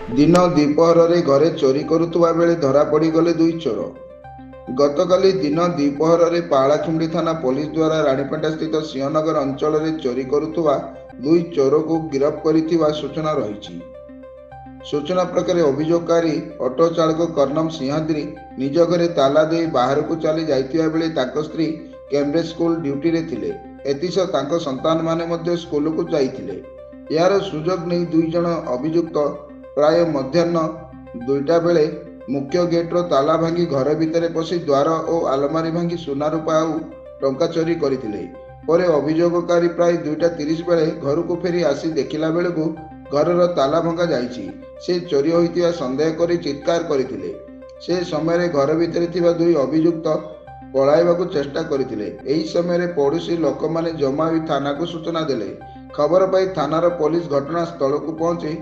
दिन द्विपहर घरे चोरी करुवा बेले धरा पड़गले दुई चोर। गतकाली दिन द्विपहर पालाखुंडी थाना पुलिस द्वारा राणीपेटा स्थित सिंहनगर अंचल में चोरी करुवा दुई चोर को गिरफ्त कर सूचना रही। सूचना प्रकार अभियोगकारी ऑटो चालक कर्णम सिंहाद्री निज घरे ताला दे बाहर को चली जाइतिबा बेले ताको स्त्री कैम्ब्रिज स्कूल ड्यूटी रे थिले। एतिसह ताको संतान माने मध्य स्कूल को जाइथिले। यार सुजोग नहीं दुई जन अभियुक्त प्राय मध्याह्न 2टा बेले मुख्य गेट्र ताला भांगी घर भितर पशि द्वार और आलमारी भांगी सुना रूपा आउ टंका चोरी करथिले। परे अभियोगकारी प्राय 2:30 बेले घर को फेरी आसी देखिला बेले को घरर ताला भंगा जाइछि। से चोरी होइतिबा संदेह करी चित्कार करथिले। से समय घर भितर थिबा दुई अभियुक्त पलाइबाकू चेष्टा करथिले। एही समय पड़ोशी लोक माने जमा होई थाना को सूचना देले। खबर पाई थानार पुलिस घटनास्थल को पहुंची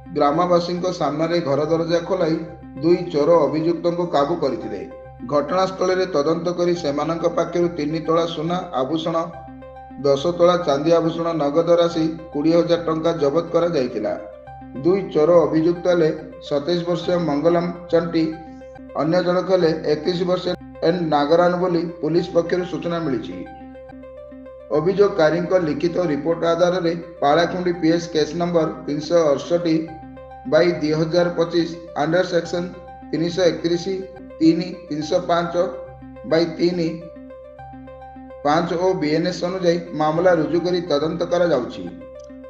ग्रामवासी सामने घर दरजा खोलाई दुई चोर अभियुक्त को काबू करथिले। घटनास्थल में तदंत करी सेमानंक पाखरु 3 तोला सुना आभूषण 10 तोला चांदी आभूषण नगद राशि 20,000 टंका जबत करा जायतिला। दुई चोर अभियुक्त हेले 27 वर्षीय मंगलम चंटी, अन्य जनक हेले 31 वर्षीय एन नागरान बोली पुलिस पक्षर सूचना मिली। अभियोगकारी लिखित रिपोर्ट आधार में Palakhundi PS case number 368/2025 under section 331 3 305/3 5 और बीएनएस अनुजाई मामला रुजु करी तदंत करा जाउछि।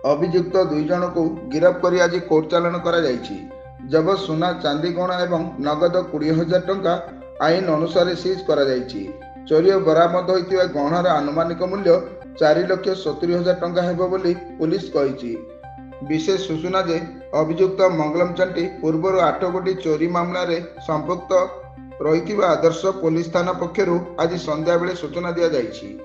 अभियुक्त दुई जन को गिरफ्त करी आज कोर्ट चालान करा जाइछि। जबत सुना चांदी गहना एवं नगद 20,000 टंका आईन अनुसार सीज करा जाइछि। चोरी बरामद होइतिबा गहनार आनुमानिक मूल्य 4,70,000 टंका हेबो बोली पुलिस कहिछि। विशेष सूचना जे अभियुक्त मंगलम चंटी पूर्वर 8 गोटी चोरी मामला रे संपृक्त रहितिबा आदर्श पुलिस थाना पक्षरु आज संध्या बेले सूचना दिया जाइछि।